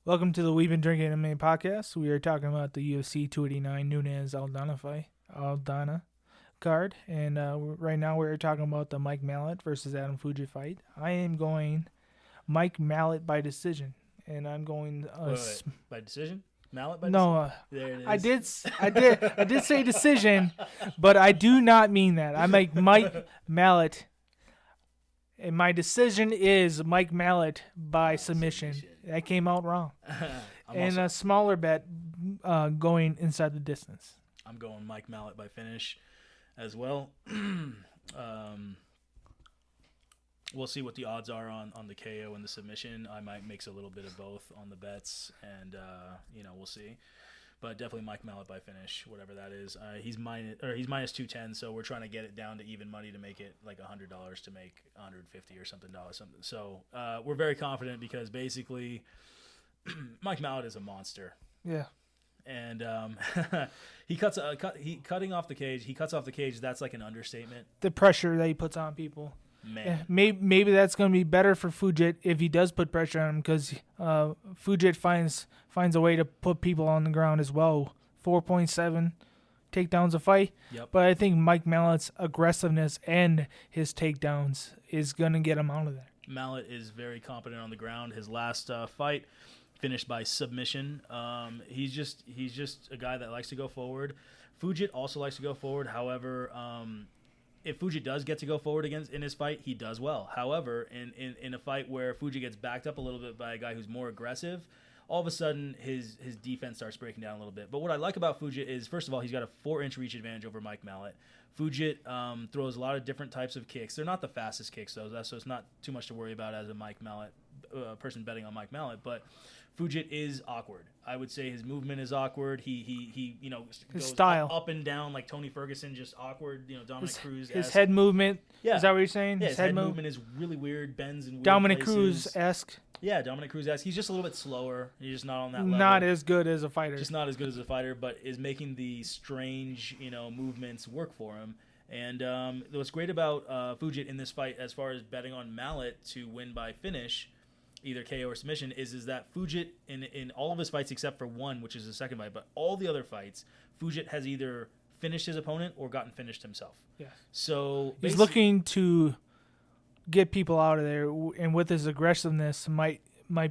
Welcome to the We've Been Drinking MMA podcast. We are talking about the UFC 289 Aldana card, and right now we're talking about the Mike Malott versus Adam Fugitt fight. I am going Mike Malott by decision, and I'm going Wait. By decision? Malott by no. decision? There I it is. I did say decision, but I do not mean that. I make Mike Malott. And my decision is Mike Malott by submission. That came out wrong. And a smaller bet going inside the distance. I'm going Mike Malott by finish as well. We'll see what the odds are on the KO and the submission. I might mix a little bit of both on the bets, and we'll see. But definitely Mike Malott by finish, whatever that is. He's minus 210, so we're trying to get it down to even money to make it like $100 to make $150 or something. So we're very confident because basically Mike Malott is a monster. Yeah. And cutting off the cage. He cuts off the cage. That's like an understatement. The pressure that he puts on people. Man. Yeah, maybe that's going to be better for Fugitt if he does put pressure on him because Fugitt finds a way to put people on the ground as well. 4.7 takedowns a fight. Yep. But I think Mike Mallott's aggressiveness and his takedowns is going to get him out of there. Malott is very competent on the ground. His last fight finished by submission. He's just a guy that likes to go forward. Fugitt also likes to go forward. However, if Fugitt does get to go forward in his fight, he does well. However, in a fight where Fugitt gets backed up a little bit by a guy who's more aggressive, all of a sudden his defense starts breaking down a little bit. But what I like about Fugitt is, first of all, he's got a 4-inch reach advantage over Mike Malott. Fugitt throws a lot of different types of kicks. They're not the fastest kicks, though, so it's not too much to worry about as a Mike Malott person betting on Mike Malott. But Fugitt is awkward. I would say his movement is awkward. He goes style up and down like Tony Ferguson, just awkward. Dominic Cruz. His head movement. Yeah. Is that what you're saying? Yeah, his head movement is really weird. Bends in weird Dominic places. Cruz-esque. Yeah, Dominic Cruz-esque. He's just a little bit slower. He's just not on that level. Not as good as a fighter. Just not as good as a fighter, but is making the strange, movements work for him. And what's great about Fugitt in this fight, as far as betting on Malott to win by finish, either KO or submission, is that Fugitt in all of his fights except for one, which is the second fight, but all the other fights, Fugitt has either finished his opponent or gotten finished himself. Yeah. So he's looking to get people out of there, and with his aggressiveness, might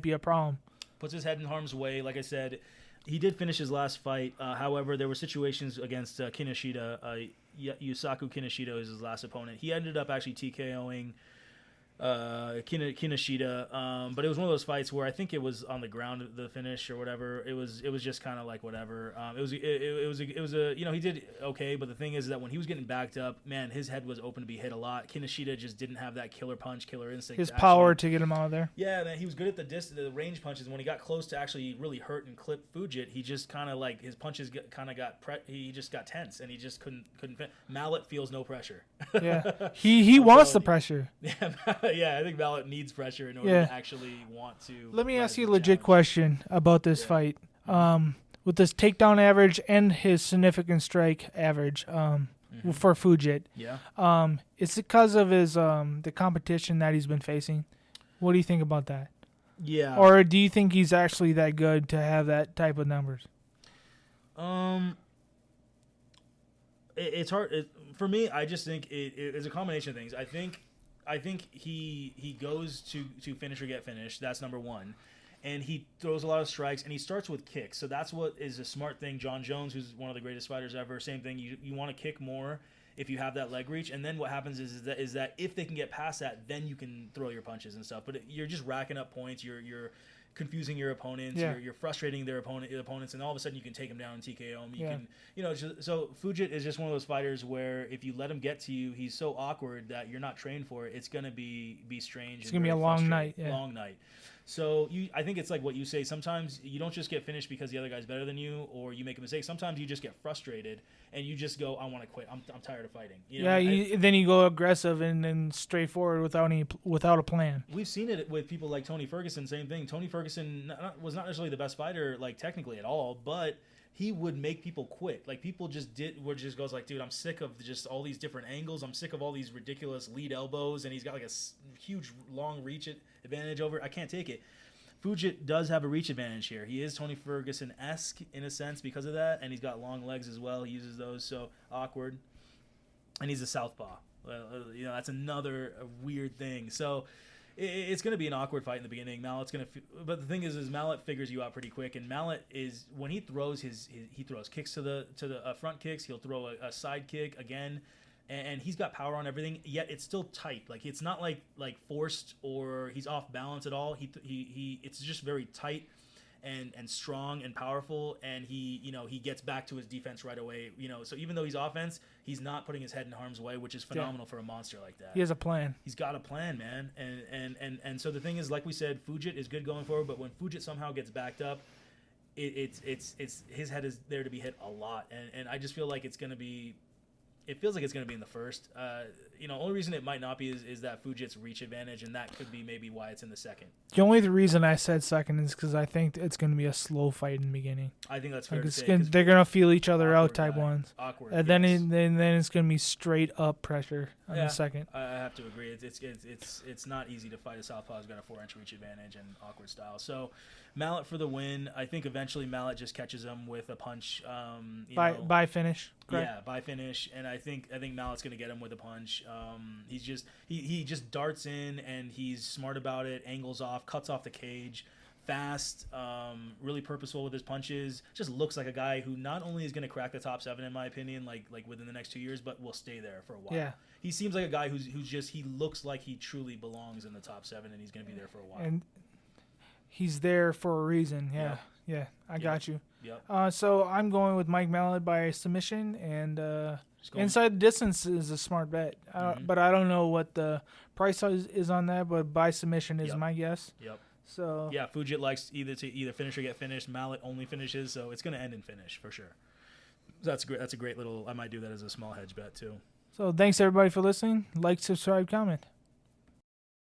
be a problem. Puts his head in harm's way. Like I said, he did finish his last fight. However, there were situations against Kinoshita. Yusaku Kinoshita is his last opponent. He ended up actually TKOing Kinoshita, but it was one of those fights where I think it was on the ground, the finish or whatever. It was just kind of like whatever. It was a he did okay, but the thing is that when he was getting backed up, man, his head was open to be hit a lot. Kinoshita just didn't have that killer punch, killer instinct. His power to get him out of there. Yeah, man, he was good at the range punches. When he got close to actually really hurt and clip Fugitt, he just kind of like his punches he just got tense and he just couldn't. Malott feels no pressure. Yeah, he wants the pressure. Yeah, I think Malott needs pressure in order to actually want to. Let me ask you a legit question about this fight. With this takedown average and his significant strike average for Fugitt. Yeah. It's because of his the competition that he's been facing. What do you think about that? Yeah. Or do you think he's actually that good to have that type of numbers? It's hard for me. I just think it's a combination of things. I think he goes to finish or get finished. That's number one. And he throws a lot of strikes, and he starts with kicks. So that's what is a smart thing. John Jones, who's one of the greatest fighters ever, same thing. You want to kick more if you have that leg reach. And then what happens is that if they can get past that, then you can throw your punches and stuff. But you're just racking up points. You're confusing your opponents. Yeah. You're frustrating their opponents, and all of a sudden you can take them down and TKO them. You can, so Fugitt is just one of those fighters where if you let him get to you, he's so awkward that you're not trained for it. It's gonna be strange. It's gonna be a long night. Yeah. Long night. So I think it's like what you say. Sometimes you don't just get finished because the other guy's better than you, or you make a mistake. Sometimes you just get frustrated and you just go, "I want to quit. I'm tired of fighting." Then you go aggressive and then straightforward without a plan. We've seen it with people like Tony Ferguson. Same thing. Tony Ferguson was not necessarily the best fighter, like technically at all, but he would make people quit. Like people just goes like, dude, I'm sick of just all these different angles. I'm sick of all these ridiculous lead elbows, and he's got like a huge long reach advantage over. I can't take it. Fugitt does have a reach advantage here. He is Tony Ferguson-esque in a sense because of that, and he's got long legs as well. He uses those, so awkward. And he's a southpaw. That's another weird thing. So it's going to be an awkward fight in the beginning. Mallett's going to, but the thing is Malott figures you out pretty quick. And Malott is, when he throws he throws kicks to the front kicks. He'll throw a side kick again. And he's got power on everything, yet it's still tight. Like it's not like forced or he's off balance at all. He it's just very tight and strong and powerful, and he gets back to his defense right away. So even though he's offense, he's not putting his head in harm's way, which is phenomenal for a monster like that. He has a plan. He's got a plan, man. And so the thing is, like we said, Fugitt is good going forward, but when Fugitt somehow gets backed up, it's his head is there to be hit a lot, and I just feel like it's gonna be. It feels like it's going to be in the first. Only reason it might not be is that Fugitt's reach advantage, and that could be maybe why it's in the second. The only reason I said second is because I think it's going to be a slow fight in the beginning. I think that's fair to say. They're going to feel each other out type ones. Awkward. And then it's going to be straight up pressure on the second. I have to agree. It's not easy to fight a southpaw who's got a 4-inch reach advantage and awkward style. So Malott for the win. I think eventually Malott just catches him with a punch. By finish. Correct? Yeah, by finish, and I think Mallett's gonna get him with a punch. He just darts in, and he's smart about it. Angles off, cuts off the cage, fast, really purposeful with his punches. Just looks like a guy who not only is gonna crack the top 7 in my opinion, like within the next 2 years, but will stay there for a while. Yeah. He seems like a guy he looks like he truly belongs in the top 7, and he's gonna be there for a while. And he's there for a reason. Yeah. Yeah, I got you. Yep. So I'm going with Mike Malott by submission, and inside the distance is a smart bet. But I don't know what the price is on that, but by submission is my guess. Yep. So yeah, Fugitt likes either finish or get finished. Malott only finishes, so it's going to end in finish for sure. That's great. That's a great little. I might do that as a small hedge bet too. So thanks everybody for listening. Like, subscribe, comment.